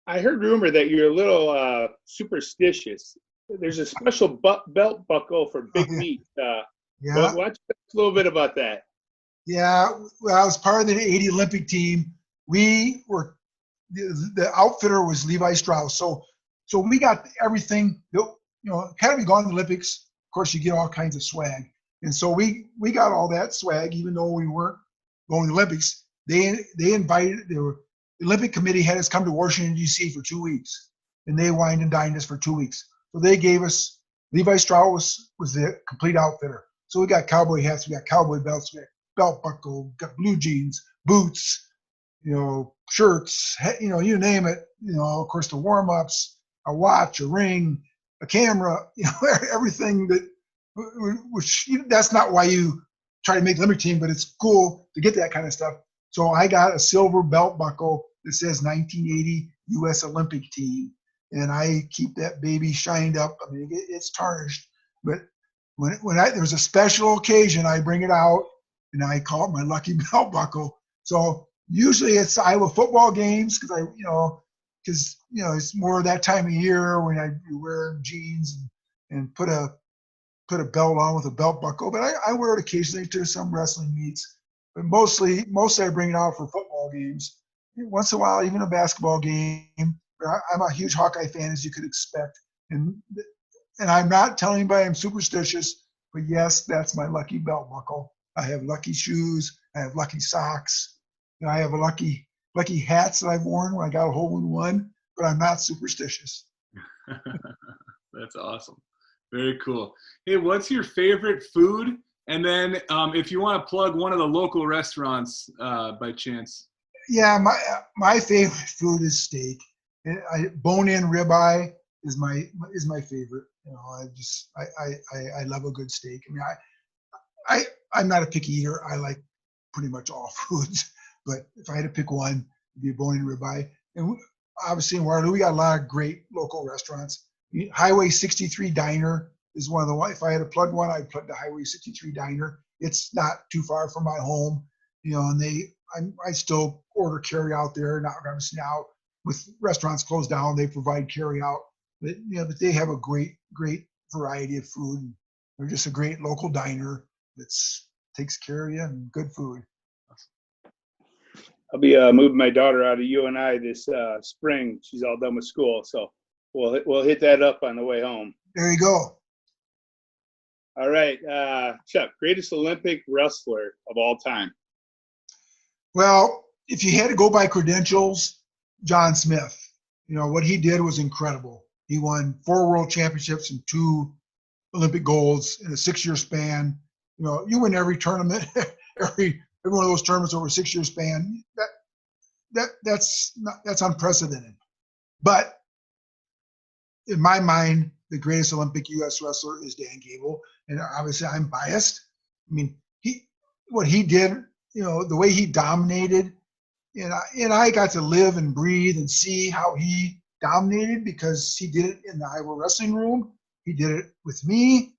I heard rumor that you're a little superstitious. there's a special belt buckle for big meat. Yeah. Why don't you tell us a little bit about that? Yeah. Well, I was part of the '80 Olympic team. We were the outfitter was Levi Strauss. So we got everything. Had we gone to the Olympics, of course, you get all kinds of swag. And so we got all that swag, even though we weren't going to the Olympics. They invited the Olympic Committee had us come to Washington D.C. for 2 weeks, and they wined and dined us for 2 weeks. So they gave us Levi Strauss was the complete outfitter. So we got cowboy hats, we got cowboy belts, we got belt buckle, got blue jeans, boots, shirts, you name it. Of course, the warm ups, a watch, a ring, a camera, everything that. Which that's not why you try to make the Olympic team, but it's cool to get that kind of stuff. So I got a silver belt buckle that says 1980 US Olympic Team, and I keep that baby shined up. I mean, it's tarnished, but when there's a special occasion, I bring it out and I call it my lucky belt buckle. So usually it's Iowa football games because it's more that time of year when I wear jeans and put a belt on with a belt buckle, but I wear it occasionally to some wrestling meets. But mostly I bring it out for football games. Once in a while, even a basketball game. I'm a huge Hawkeye fan, as you could expect. And I'm not telling anybody I'm superstitious, but yes, that's my lucky belt buckle. I have lucky shoes. I have lucky socks. I have a lucky hats that I've worn when I got a hole in one, but I'm not superstitious. That's awesome. Very cool. Hey, what's your favorite food? And then if you want to plug one of the local restaurants by chance. Yeah, my favorite food is steak. Bone-in ribeye is my favorite. I love a good steak. I mean, I'm not a picky eater. I like pretty much all foods, but if I had to pick one, it'd be a bone-in ribeye. And obviously in Waterloo, we got a lot of great local restaurants. Highway 63 Diner is one of the. If I had to plug one, I'd plug the Highway 63 Diner. It's not too far from my home, and I still order carry out there. Not obviously now with restaurants closed down, they provide carry out, but they have a great variety of food. They're just a great local diner that takes care of you and good food. I'll be moving my daughter out of UNI this spring. She's all done with school, so we'll hit that up on the way home. There you go. All right, Chuck, greatest Olympic wrestler of all time. Well, if you had to go by credentials, John Smith. What he did was incredible. He won 4 world championships and 2 Olympic golds in a 6-year span. You win every tournament, every one of those tournaments over a 6-year span. That's unprecedented. But in my mind, the greatest Olympic U.S. wrestler is Dan Gable, and obviously I'm biased. I mean, what he did, the way he dominated, and I got to live and breathe and see how he dominated because he did it in the Iowa wrestling room. He did it with me.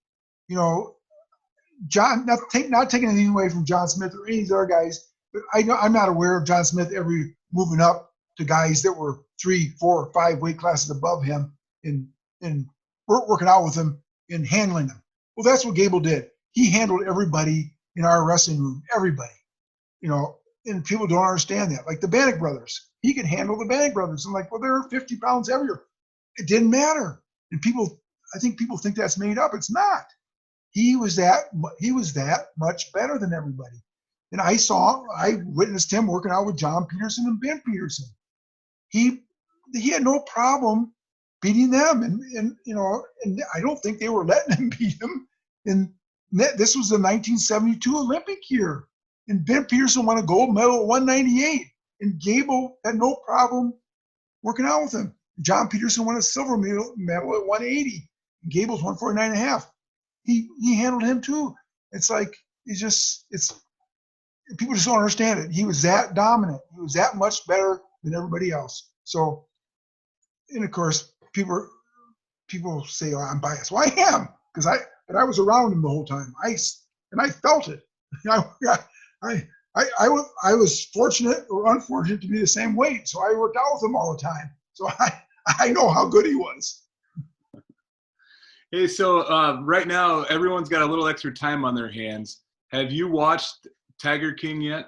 John, not taking anything away from John Smith or any of these other guys, but I'm not aware of John Smith ever moving up to guys that were 3, 4, 5 weight classes above him and working out with him and handling them. Well, that's what Gable did. He handled everybody in our wrestling room, everybody. And people don't understand that. Like the Bannock brothers, he could handle the Bannock brothers. I'm like, well, they're 50 pounds heavier. It didn't matter. And I think people think that's made up. It's not. He was that much better than everybody. And I witnessed him working out with John Peterson and Ben Peterson. He had no problem beating them, and I don't think they were letting him beat him. And this was the 1972 Olympic year, and Ben Peterson won a gold medal at 198, and Gable had no problem working out with him. John Peterson won a silver medal at 180, and Gable's 149.5. He handled him too. It's like people just don't understand it. He was that dominant. He was that much better than everybody else. So, and of course, people say, "Oh, I'm biased." Well, I am because I was around him the whole time. I felt it. I was fortunate or unfortunate to be the same weight, so I worked out with him all the time. So I know how good he was. Hey, so right now everyone's got a little extra time on their hands. Have you watched Tiger King yet?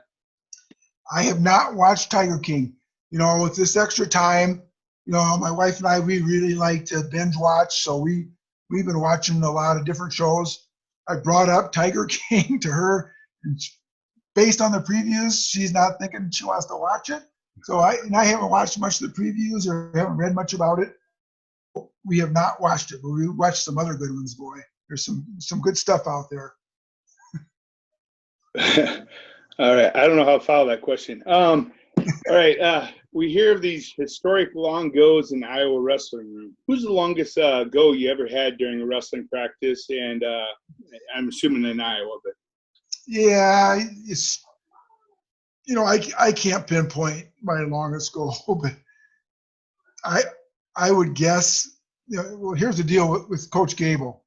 I have not watched Tiger King. With this extra time, my wife and I, we really like to binge watch. So we've been watching a lot of different shows. I brought up Tiger King to her, and based on the previews, she's not thinking she wants to watch it. So I haven't watched much of the previews or haven't read much about it. We have not watched it, but we watched some other good ones, boy. There's some good stuff out there. All right. I don't know how to follow that question. All right. We hear of these historic long goes in the Iowa wrestling room. Who's the longest go you ever had during a wrestling practice? And I'm assuming in Iowa, but Yeah, it's I can't pinpoint my longest goal, but I would guess. Well, here's the deal with Coach Gable.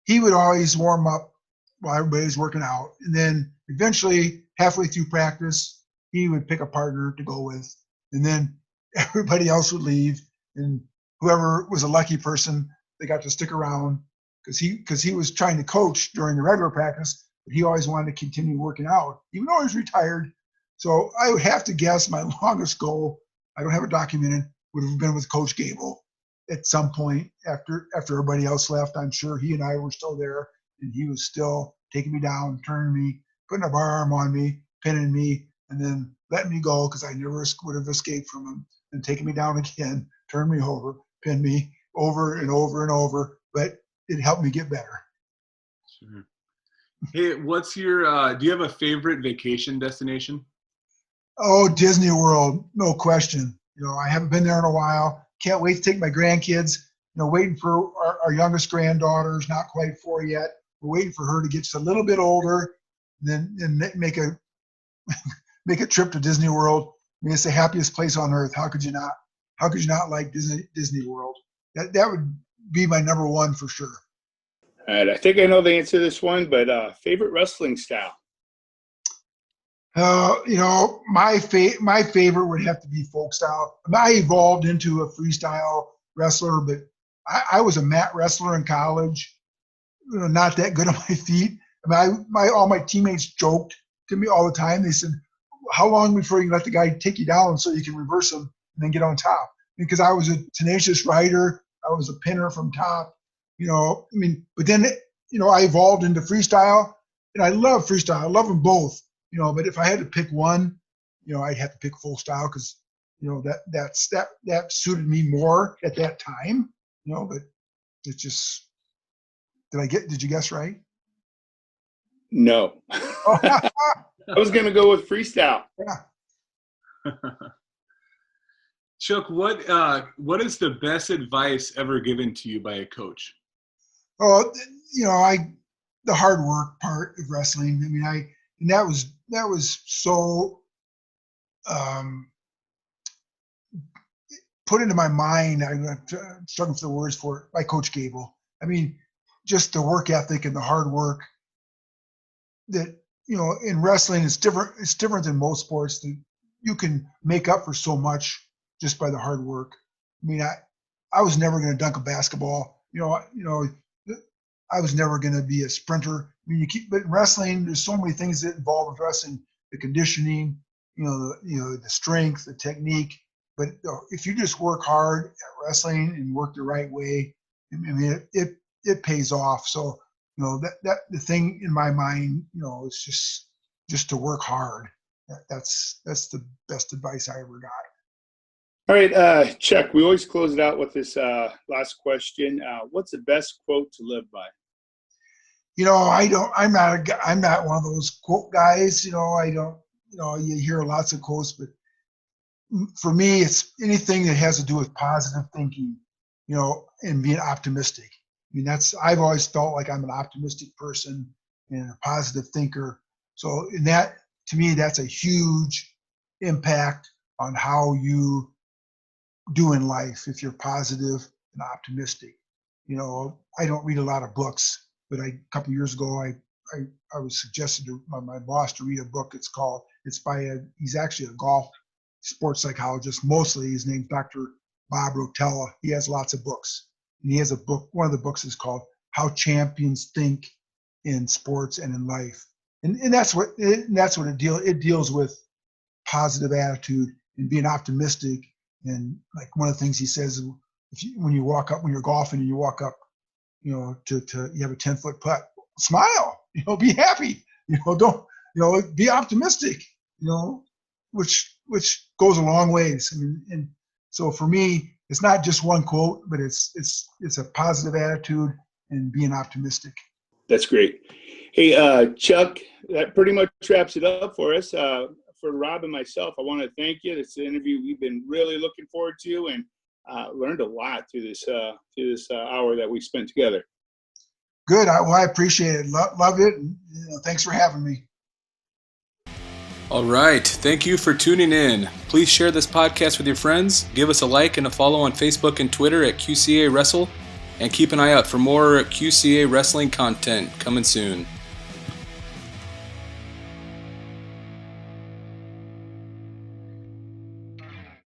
He would always warm up while everybody's working out, and then eventually, halfway through practice, he would pick a partner to go with, and then everybody else would leave, and whoever was a lucky person, they got to stick around because he was trying to coach during the regular practice, but he always wanted to continue working out, even though he was retired. So I would have to guess my longest goal, I don't have it documented, would have been with Coach Gable at some point after everybody else left. I'm sure he and I were still there, and he was still taking me down, turning me, putting a bar arm on me, pinning me, and then letting me go because I never would have escaped from him, and taking me down again, turn me over, pin me over and over and over. But it helped me get better. Sure. Hey, what's your, do you have a favorite vacation destination? Oh, Disney World, no question. I haven't been there in a while. Can't wait to take my grandkids. Waiting for our youngest granddaughter's not quite 4 yet. We're waiting for her to get just a little bit older, and then make a make a trip to Disney World. I mean, it's the happiest place on earth. How could you not? How could you not like Disney World? That would be my number one for sure. all right. I think I know the answer to this one, but favorite wrestling style. My favorite would have to be folk style. I evolved into a freestyle wrestler, but I was a mat wrestler in college. Not that good on my feet. I mean, all my teammates joked to me all the time. They said, "How long before you let the guy take you down so you can reverse him and then get on top?" Because I was a tenacious rider. I was a pinner from top. But then I evolved into freestyle, and I love freestyle. I love them both. But if I had to pick one, I'd have to pick full style because, that suited me more at that time. But it's just, did you guess right? No. I was going to go with freestyle. Yeah. Chuck, what is the best advice ever given to you by a coach? Oh, the hard work part of wrestling. I mean, and that was so put into my mind. I'm struggling for the words for it by Coach Gable. I mean, just the work ethic and the hard work that in wrestling is different. It's different than most sports. That you can make up for so much just by the hard work. I mean, I was never going to dunk a basketball. I was never going to be a sprinter. I mean, but in wrestling, there's so many things that involve with wrestling: the conditioning, the strength, the technique. But if you just work hard at wrestling and work the right way, I mean, it pays off. So that the thing in my mind, is just to work hard. That's the best advice I ever got. All right, Chuck, we always close it out with this last question. What's the best quote to live by? I'm not one of those quote guys. I don't, you hear lots of quotes, but for me, it's anything that has to do with positive thinking, and being optimistic. I mean, I've always felt like I'm an optimistic person and a positive thinker. So to me, that's a huge impact on how you do in life if you're positive and optimistic. I don't read a lot of books, but a couple of years ago, I was suggested by my boss to read a book. He's actually a golf sports psychologist. Mostly his name's Dr. Bob Rotella. He has lots of books. And he has a book. One of the books is called "How Champions Think in Sports and in Life," and that's what it deals with: positive attitude and being optimistic. And like one of the things he says, when you're golfing and you walk up, to you have a 10-foot putt, smile, be happy, don't, be optimistic, which goes a long ways. And so for me, it's not just one quote, but it's a positive attitude and being optimistic. That's great. Hey, Chuck, that pretty much wraps it up for us. For Rob and myself, I want to thank you. It's an interview we've been really looking forward to, and learned a lot through this hour that we spent together. Good. I appreciate it. Love it. And, thanks for having me. All right. Thank you for tuning in. Please share this podcast with your friends. Give us a like and a follow on Facebook and Twitter at QCA Wrestle. And keep an eye out for more QCA wrestling content coming soon.